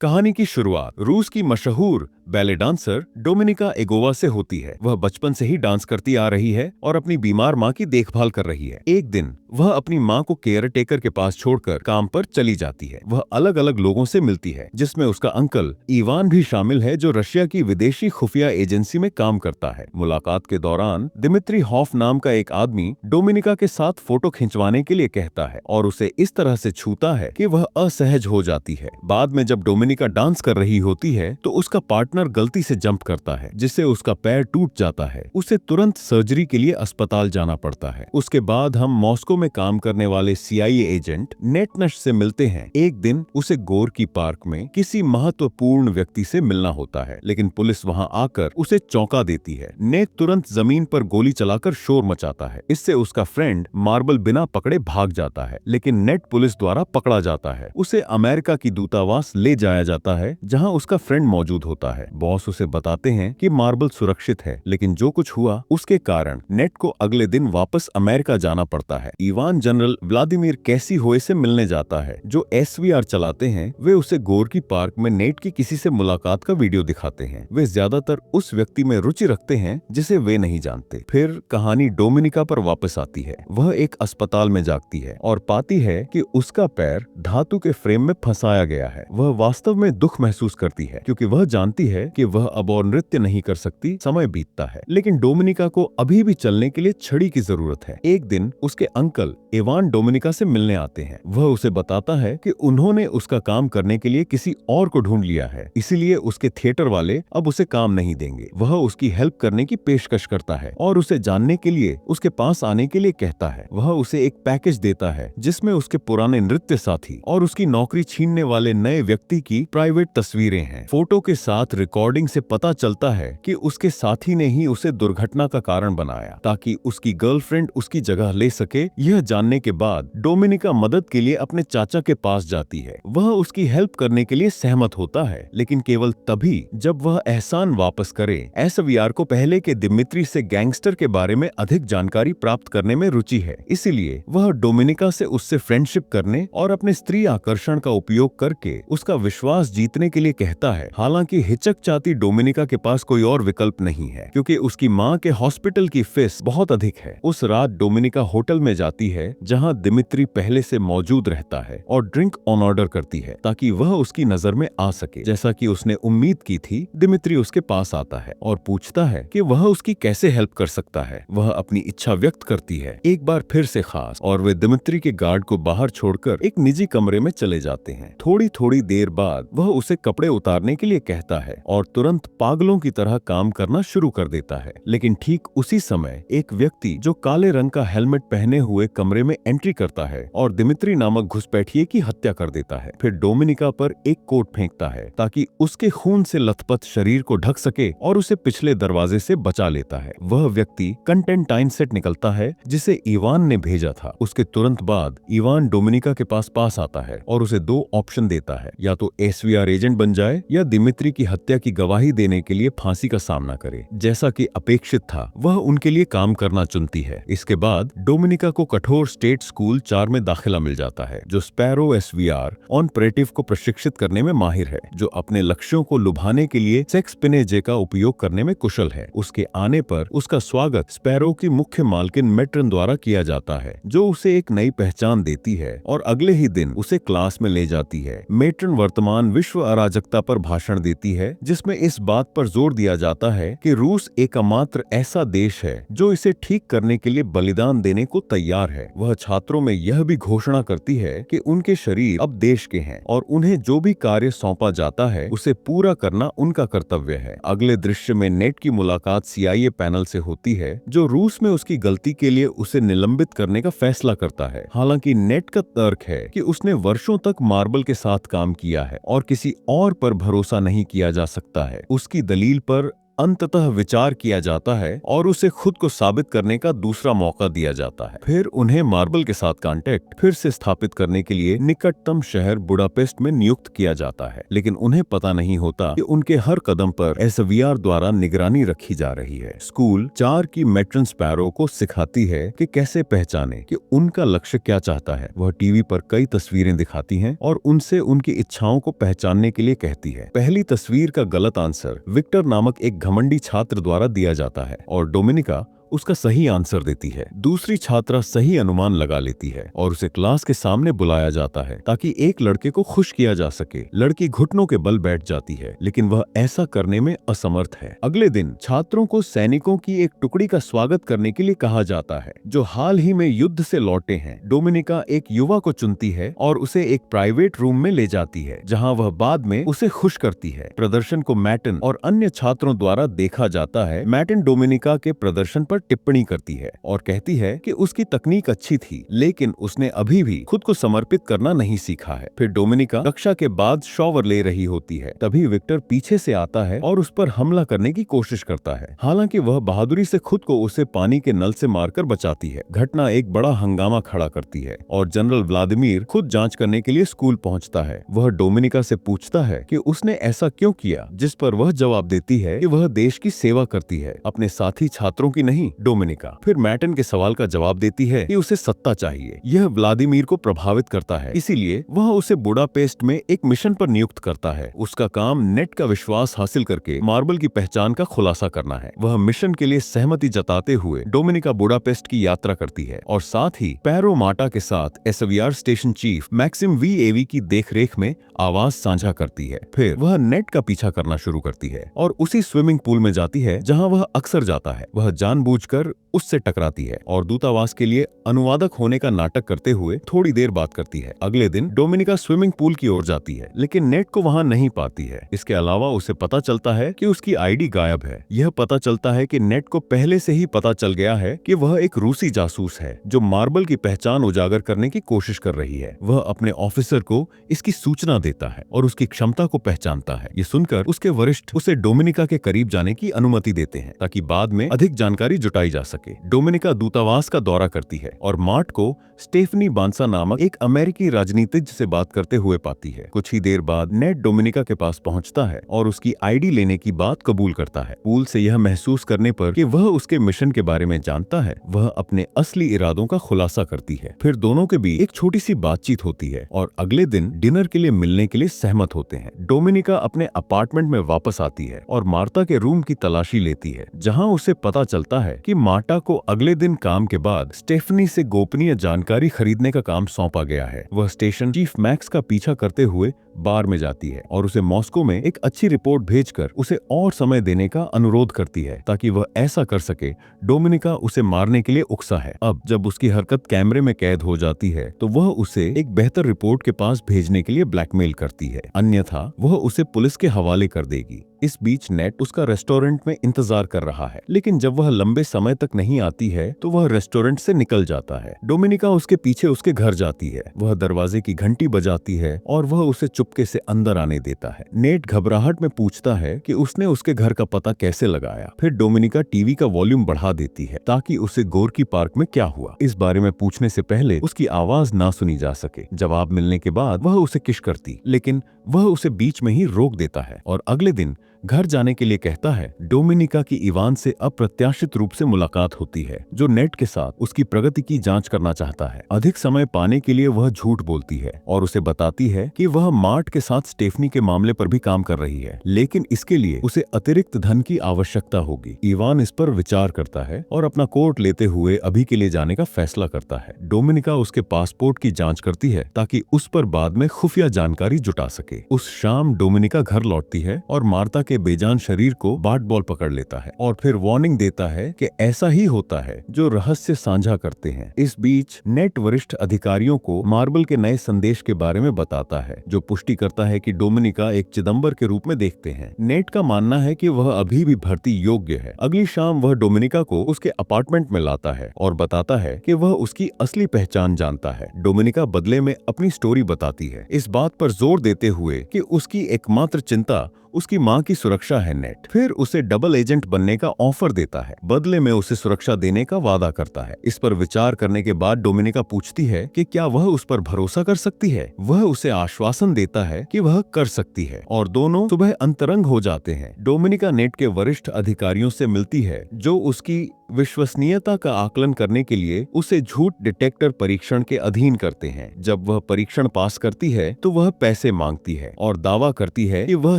कहानी की शुरुआत रूस की मशहूर बैले डांसर डोमिनिका एगोवा से होती है। वह बचपन से ही डांस करती आ रही है और अपनी बीमार माँ की देखभाल कर रही है। एक दिन वह अपनी माँ को केयर टेकर के पास छोड़कर काम पर चली जाती है। वह अलग अलग लोगों से मिलती है, जिसमें उसका अंकल इवान भी शामिल है, जो रशिया की विदेशी खुफिया एजेंसी में काम करता है। मुलाकात के दौरान दिमित्री हॉफ नाम का एक आदमी डोमिनिका के साथ फोटो खिंचवाने के लिए कहता है और उसे इस तरह से छूता है कि वह असहज हो जाती है। बाद में जब डोमिनिका डांस कर रही होती है तो उसका पार्टनर गलती से जंप करता है, जिससे उसका पैर टूट जाता है। उसे तुरंत सर्जरी के लिए अस्पताल जाना पड़ता है। उसके बाद हम मॉस्को में काम करने वाले सीआईए एजेंट नेटनश से मिलते हैं। एक दिन उसे गोरकी पार्क में किसी महत्वपूर्ण व्यक्ति से मिलना होता है, लेकिन पुलिस वहां आकर उसे चौंका देती है। नेट तुरंत जमीन पर गोली चलाकर शोर मचाता है। इससे उसका फ्रेंड मार्बल बिना पकड़े भाग जाता है, लेकिन नेट पुलिस द्वारा पकड़ा जाता है। उसे अमेरिका की दूतावास ले जाया जाता है, जहां उसका फ्रेंड मौजूद होता है। बॉस उसे बताते हैं कि मार्बल सुरक्षित है, लेकिन जो कुछ हुआ उसके कारण नेट को अगले दिन वापस अमेरिका जाना पड़ता है। इवान जनरल व्लादिमीर कैसिहोए से मिलने जाता है, जो एसवीआर चलाते हैं। वे उसे गोरकी पार्क में नेट की किसी से मुलाकात का वीडियो दिखाते हैं। वे ज्यादातर उस व्यक्ति में रुचि रखते हैं जिसे वे नहीं जानते। फिर कहानी डोमिनिका पर वापस आती है। वह एक अस्पताल में जागती है और पाती है कि उसका पैर धातु के फ्रेम में फंसाया गया है। वह वास्तव में दुख महसूस करती है, क्योंकि वह जानती है कि वह अब और नृत्य नहीं कर सकती। समय बीतता है, लेकिन डोमिनिका को अभी भी चलने के लिए छड़ी की जरूरत है। एक दिन उसके अंकल इवान डोमिनिका से मिलने आते हैं। वह उसे बताता है कि उन्होंने उसका काम करने के लिए किसी और को ढूंढ लिया है, इसीलिए उसके थिएटर वाले अब उसे काम नहीं देंगे। वह उसकी हेल्प करने की पेशकश करता है और उसे जानने के लिए उसके पास आने के लिए कहता है। वह उसे एक पैकेज देता है, जिसमें उसके पुराने नृत्य साथी और उसकी नौकरी छीनने वाले नए व्यक्ति की प्राइवेट तस्वीरें हैं। फोटो के साथ रिकॉर्डिंग से पता चलता है कि उसके साथी ने ही उसे दुर्घटना का कारण बनाया, ताकि उसकी गर्लफ्रेंड उसकी जगह ले सके। यह जानने के बाद डोमिनिका मदद के लिए अपने चाचा के पास जाती है। वह उसकी हेल्प करने के लिए सहमत होता है, लेकिन केवल तभी जब वह एहसान वापस करे। एसवीआर को पहले के दिमित्री से गैंगस्टर के बारे में अधिक जानकारी प्राप्त करने में रुचि है, इसीलिए वह डोमिनिका से उससे फ्रेंडशिप करने और अपने स्त्री आकर्षण का उपयोग करके उसका विश्वास जीतने के लिए कहता है। हालांकि हिचकचाती डोमिनिका के पास कोई और विकल्प नहीं है, क्योंकि उसकी माँ के हॉस्पिटल की फीस बहुत अधिक है। उस रात डोमिनिका होटल में जाती है, जहां दिमित्री पहले से मौजूद रहता है और ड्रिंक ऑन ऑर्डर करती है, ताकि वह उसकी नजर में आ सके। जैसा कि उसने उम्मीद की थी, दिमित्री उसके पास आता है और पूछता है कि वह उसकी कैसे हेल्प कर सकता है। वह अपनी इच्छा व्यक्त करती है, एक बार फिर से खास, और वे दिमित्री के गार्ड को बाहर छोड़कर एक निजी कमरे में चले जाते हैं। थोड़ी थोड़ी देर बाद वह उसे कपड़े उतारने के लिए कहता है और तुरंत पागलों की तरह काम करना शुरू कर देता है। लेकिन ठीक उसी समय एक व्यक्ति जो काले रंग का हेलमेट पहने हुए कमरे में एंट्री करता है और दिमित्री नामक घुसपैठिए की हत्या कर देता है। फिर डोमिनिका पर एक कोट फेंकता है, ताकि उसके खून से लथपथ शरीर को ढक सके, और उसे पिछले दरवाजे से बचा लेता है। वह व्यक्ति कंटेंटाइन से निकलता है, जिसे इवान ने भेजा था। उसके तुरंत बाद इवान डोमिनिका के पास आता है और उसे दो ऑप्शन देता है, या तो एसवीआर एजेंट बन जाए या दिमित्री की हत्या की गवाही देने के लिए फांसी का सामना करे। जैसा कि अपेक्षित था, वह उनके लिए काम करना चुनती है। इसके बाद डोमिनिका को कठोर स्टेट स्कूल 4 में दाखिला मिल जाता है, जो स्पैरो एसवीआर ऑपरेटिव को प्रशिक्षित करने में माहिर है, जो अपने लक्ष्यों को लुभाने के लिए सेक्स पिनेजे का उपयोग करने में कुशल है। उसके आने पर उसका स्वागत स्पैरो की मुख्य मालकिन मेट्रन द्वारा किया जाता है, जो उसे एक नई पहचान देती है और अगले ही दिन उसे क्लास में ले जाती है। मेट्रन वर्तमान विश्व अराजकता पर भाषण देती है, जिसमें इस बात पर जोर दिया जाता है कि रूस एकमात्र ऐसा देश है जो इसे ठीक करने के लिए बलिदान देने को तैयार है। वह छात्रों में यह भी घोषणा करती है कि उनके शरीर अब देश के हैं और उन्हें जो भी कार्य सौंपा जाता है उसे पूरा करना उनका कर्तव्य है। अगले दृश्य में नेट की मुलाकात सीआईए पैनल से होती है, जो रूस में उसकी गलती के लिए उसे निलंबित करने का फैसला करता है। हालांकि नेट का तर्क है कि उसने वर्षों तक मार्बल के साथ काम किया है और किसी और पर भरोसा नहीं किया जा सकता है। उसकी दलील पर अंततः विचार किया जाता है और उसे खुद को साबित करने का दूसरा मौका दिया जाता है। फिर उन्हें मार्बल के साथ कांटेक्ट फिर से स्थापित करने के लिए निकटतम शहर बुडापेस्ट में नियुक्त किया जाता है, लेकिन उन्हें पता नहीं होता कि उनके हर कदम पर एसवीआर द्वारा निगरानी रखी जा रही है। स्कूल 4 की मैट्रन स्पैरो को सिखाती है कि कैसे पहचाने कि उनका लक्ष्य क्या चाहता है। वह टीवी पर कई तस्वीरें दिखाती हैं और उनसे उनकी इच्छाओं को पहचानने के लिए कहती है। पहली तस्वीर का गलत आंसर विक्टर नामक एक घमंडी छात्र द्वारा दिया जाता है और डोमिनिका उसका सही आंसर देती है। दूसरी छात्रा सही अनुमान लगा लेती है और उसे क्लास के सामने बुलाया जाता है ताकि एक लड़के को खुश किया जा सके। लड़की घुटनों के बल बैठ जाती है, लेकिन वह ऐसा करने में असमर्थ है। अगले दिन छात्रों को सैनिकों की एक टुकड़ी का स्वागत करने के लिए कहा जाता है जो हाल ही में युद्ध से लौटे हैं। डोमिनिका एक युवा को चुनती है और उसे एक प्राइवेट रूम में ले जाती है जहाँ वह बाद में उसे खुश करती है। प्रदर्शन को मैटन और अन्य छात्रों द्वारा देखा जाता है। मैटन डोमिनिका के प्रदर्शन पर टिप्पणी करती है और कहती है कि उसकी तकनीक अच्छी थी, लेकिन उसने अभी भी खुद को समर्पित करना नहीं सीखा है। फिर डोमिनिका कक्षा के बाद शॉवर ले रही होती है, तभी विक्टर पीछे से आता है और उस पर हमला करने की कोशिश करता है। हालांकि वह बहादुरी से खुद को उसे पानी के नल से मारकर बचाती है। घटना एक बड़ा हंगामा खड़ा करती है और जनरल व्लादिमीर खुद जांच करने के लिए स्कूल पहुंचता है। वह डोमिनिका से पूछता है कि उसने ऐसा क्यों किया, जिस पर वह जवाब देती है कि वह देश की सेवा करती है, अपने साथी छात्रों की नहीं। डोमिनिका फिर मैटन के सवाल का जवाब देती है कि उसे सत्ता चाहिए। यह व्लादिमीर को प्रभावित करता है, इसीलिए वह उसे बुडापेस्ट में एक मिशन पर नियुक्त करता है। उसका काम नेट का विश्वास हासिल करके मार्बल की पहचान का खुलासा करना है। वह मिशन के लिए सहमति जताते हुए डोमिनिका बुडापेस्ट की यात्रा करती है और साथ ही पैरो माटा के साथ एसवीआर स्टेशन चीफ मैक्सिम वी की देखरेख में आवाज साझा करती है। फिर वह नेट का पीछा करना शुरू करती है और उसी स्विमिंग पूल में जाती है जहां वह अक्सर जाता है। वह जानबूझकर उससे टकराती है और दूतावास के लिए अनुवादक होने का नाटक करते हुए थोड़ी देर बात करती है। अगले दिन डोमिनिका स्विमिंग पूल की ओर जाती है, लेकिन नेट को वहां नहीं पाती है। इसके अलावा उसे पता चलता है कि उसकी आईडी गायब है। यह पता चलता है कि नेट को पहले से ही पता चल गया है कि वह एक रूसी जासूस है जो मार्बल की पहचान उजागर करने की कोशिश कर रही है। वह अपने ऑफिसर को इसकी सूचना देता है और उसकी क्षमता को पहचानता है। ये सुनकर उसके वरिष्ठ उसे डोमिनिका के करीब जाने की अनुमति देते हैं ताकि बाद में अधिक जानकारी जुटाई जा सके। डोमिनिका दूतावास का दौरा करती है और मार्ट को स्टेफनी बांसा नामक एक अमेरिकी राजनीतिज्ञ से बात करते हुए पाती है। कुछ ही देर बाद नेट डोमिनिका के पास पहुंचता है और उसकी आईडी लेने की बात कबूल करता है। पूल से यह महसूस करने पर कि वह उसके मिशन के बारे में जानता है, वह अपने असली इरादों का खुलासा करती है। फिर दोनों के बीच एक छोटी सी बातचीत होती है और अगले दिन डिनर के लिए मिलने के लिए सहमत होते हैं। डोमिनिका अपने अपार्टमेंट में वापस आती है और मार्ता के रूम की तलाशी लेती है, जहां उसे पता चलता है कि मार्टा को अगले दिन काम के बाद स्टेफनी से गोपनीय जानकारी खरीदने का काम सौंपा गया है। वह स्टेशन चीफ मैक्स का पीछा करते हुए बार में जाती है और उसे मॉस्को में एक अच्छी रिपोर्ट भेजकर उसे और समय देने का अनुरोध करती है ताकि वह ऐसा कर सके। डोमिनिका उसे मारने के लिए उकसा है। अब जब उसकी हरकत कैमरे में कैद हो जाती है तो वह उसे एक बेहतर रिपोर्ट के पास भेजने के लिए ब्लैकमेल करती है, अन्यथा वह उसे पुलिस के हवाले कर देगी। इस बीच नेट उसका रेस्टोरेंट में इंतजार कर रहा है, लेकिन जब वह लंबे समय तक नहीं आती है तो वह रेस्टोरेंट से निकल जाता है। डोमिनिका उसके पीछे उसके घर जाती है। वह दरवाजे की घंटी बजाती है और वह उसे चुपके से अंदर आने देता है। नेट घबराहट में पूछता है कि उसने उसके घर का पता कैसे लगाया। फिर डोमिनिका टीवी का वॉल्यूम बढ़ा देती है ताकि उसे गोरकी पार्क में क्या हुआ इस बारे में पूछने से पहले उसकी आवाज ना सुनी जा सके। जवाब मिलने के बाद वह उसे किश करती, लेकिन वह उसे बीच में ही रोक देता है और अगले दिन घर जाने के लिए कहता है। डोमिनिका की इवान से अप्रत्याशित रूप से मुलाकात होती है, जो नेट के साथ उसकी प्रगति की जांच करना चाहता है। अधिक समय पाने के लिए वह झूठ बोलती है और उसे बताती है कि वह मार्ट के साथ स्टेफनी के मामले पर भी काम कर रही है, लेकिन इसके लिए उसे अतिरिक्त धन की आवश्यकता होगी। इवान इस पर विचार करता है और अपना कोट लेते हुए अभी के लिए जाने का फैसला करता है। डोमिनिका उसके पासपोर्ट की जांच करती है ताकि उस पर बाद में खुफिया जानकारी जुटा सके। उस शाम डोमिनिका घर लौटती है और मार्ता के बेजान शरीर को बाट बॉल पकड़ लेता है और फिर वार्निंग देता है कि ऐसा ही होता है जो रहस्य साझा करते हैं। इस बीच नेट वरिष्ठ अधिकारियों को मार्बल के नए संदेश के बारे में बताता है, जो पुष्टि करता है कि डोमिनिका एक चिदंबर के रूप में देखते हैं। नेट का मानना है कि वह अभी भी भर्ती योग्य है। अगली शाम वह डोमिनिका को उसके अपार्टमेंट में लाता है और बताता है कि वह उसकी असली पहचान जानता है। डोमिनिका बदले में अपनी स्टोरी बताती है, इस बात पर जोर देते हुए कि उसकी एकमात्र चिंता उसकी माँ की सुरक्षा है नेट। फिर उसे डबल एजेंट बनने का ऑफर देता है, बदले में उसे सुरक्षा देने का वादा करता है। इस पर विचार करने के बाद डोमिनिका पूछती है कि क्या वह उस पर भरोसा कर सकती है। वह उसे आश्वासन देता है कि वह कर सकती है और दोनों सुबह अंतरंग हो जाते हैं। डोमिनिका नेट के वरिष्ठ अधिकारियों से मिलती है जो उसकी विश्वसनीयता का आकलन करने के लिए उसे झूठ डिटेक्टर परीक्षण के अधीन करते हैं। जब वह परीक्षण पास करती है तो वह पैसे मांगती है और दावा करती है कि वह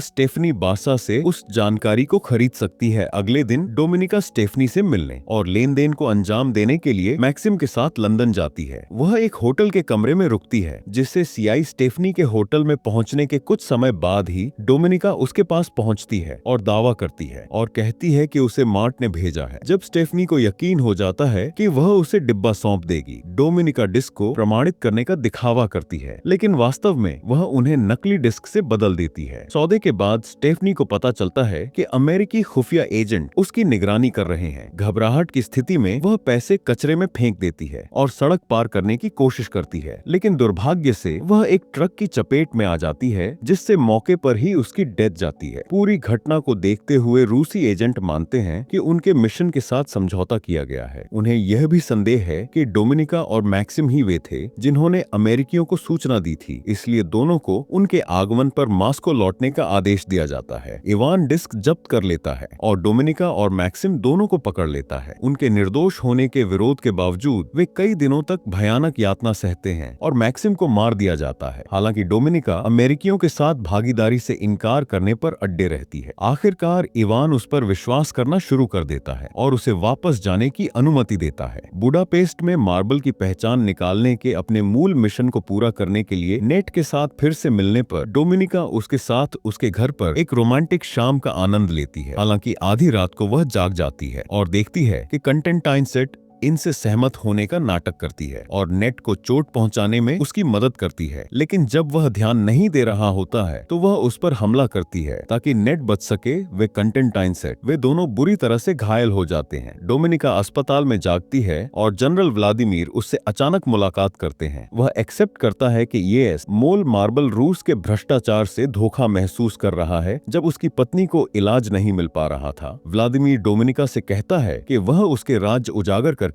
स्टेफनी बासा से उस जानकारी को खरीद सकती है। अगले दिन डोमिनिका स्टेफनी से मिलने और लेन देन को अंजाम देने के लिए मैक्सिम के साथ लंदन जाती है। वह एक होटल के कमरे में रुकती है, जिससे सीआई स्टेफनी के होटल में पहुंचने के कुछ समय बाद ही डोमिनिका उसके पास पहुंचती है और दावा करती है और कहती है कि उसे मार्ट ने भेजा है। जब स्टेफनी को यकीन हो जाता है कि वह उसे डिब्बा सौंप देगी, डोमिनिका डिस्क को प्रमाणित करने का दिखावा करती है, लेकिन वास्तव में वह उन्हें नकली डिस्क से बदल देती है। सौदे के बाद स्टेफनी को पता चलता है कि अमेरिकी खुफिया एजेंट उसकी निगरानी कर रहे हैं। घबराहट की स्थिति में वह पैसे कचरे में फेंक देती है और सड़क पार करने की कोशिश करती है, लेकिन दुर्भाग्य से वह एक ट्रक की चपेट में आ जाती है, जिससे मौके पर ही उसकी डेथ जाती है। पूरी घटना को देखते हुए रूसी एजेंट मानते हैं कि उनके मिशन के साथ समझौता किया गया है। उन्हें यह भी संदेह है कि डोमिनिका और मैक्सिम ही वे थे जिन्होंने अमेरिकियों को सूचना दी थी, इसलिए दोनों को उनके आगमन पर मास्को लौटने का आदेश दिया जाता है। इवान डिस्क जब्त कर लेता है और डोमिनिका और मैक्सिम दोनों को पकड़ लेता है। उनके निर्दोष होने के विरोध के बावजूद वे कई दिनों तक भयानक यातना सहते हैं और मैक्सिम को मार दिया जाता है। हालांकि डोमिनिका अमेरिकियों के साथ भागीदारी से इनकार करने पर अड्डे रहती है। आखिरकार इवान उस पर विश्वास करना शुरू कर देता है और उसे वापस जाने की अनुमति देता है। बुडापेस्ट में मार्बल की पहचान निकालने के अपने मूल मिशन को पूरा करने के लिए नेट के साथ फिर से मिलने पर डोमिनिका उसके साथ उसके घर पर एक रोमांटिक शाम का आनंद लेती है। हालांकि आधी रात को वह जाग जाती है और देखती है कि कंटेंटाइन सेट इनसे सहमत होने का नाटक करती है और नेट को चोट पहुंचाने में उसकी मदद करती है, लेकिन जब वह ध्यान नहीं दे रहा होता है तो वह उस पर हमला करती है ताकि नेट बच सके। वे कंटेंटाइन सेट वे दोनों बुरी तरह से घायल हो जाते हैं। डोमिनिका अस्पताल में जागती है और जनरल व्लादिमीर उससे अचानक मुलाकात करते हैं। वह एक्सेप्ट करता है कि ये मोल मार्बल रूस के भ्रष्टाचार से धोखा महसूस कर रहा है जब उसकी पत्नी को इलाज नहीं मिल पा रहा था। व्लादिमीर डोमिनिका से कहता है कि वह उसके राज्य उजागर करके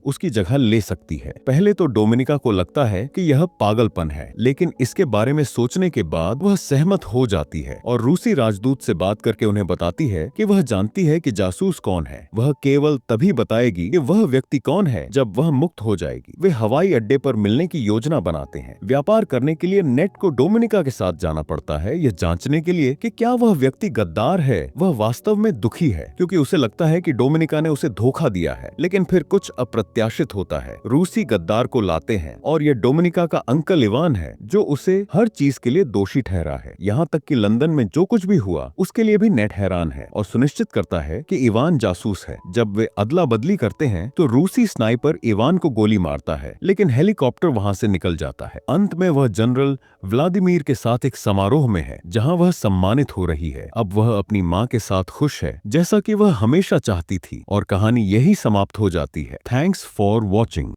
उसकी जगह ले सकती है। पहले तो डोमिनिका को लगता है कि यह पागलपन है, लेकिन इसके बारे में सोचने के बाद वह सहमत हो जाती है और रूसी राजदूत से बात करके उन्हें बताती है कि वह जानती है कि जासूस कौन है। वह केवल तभी बताएगी कि वह व्यक्ति कौन है जब वह मुक्त हो जाएगी। वे हवाई अड्डे पर मिलने की योजना बनाते हैं। व्यापार करने के लिए नेट को डोमिनिका के साथ जाना पड़ता है, यह जांचने के लिए कि क्या वह व्यक्ति गद्दार है। वह वास्तव में दुखी है क्योंकि उसे लगता है कि डोमिनिका ने उसे धोखा दिया है, लेकिन फिर कुछ अप्रत्याशित होता है। रूसी गद्दार को लाते हैं और यह डोमिनिका का अंकल इवान है जो उसे हर चीज के लिए दोषी ठहरा है। यहाँ तक कि लंदन में जो कुछ भी हुआ उसके लिए भी नेट हैरान है और सुनिश्चित करता है कि इवान जासूस है। जब वे अदला बदली करते हैं तो रूसी स्नाइपर इवान को गोली मारता है, लेकिन हेलीकॉप्टर वहां से निकल जाता है। अंत में वह जनरल व्लादिमीर के साथ एक समारोह में है जहां वह सम्मानित हो रही है। अब वह अपनी मां के साथ खुश है जैसा कि वह हमेशा चाहती थी और कहानी यही समाप्त हो जाती है। Thanks for watching.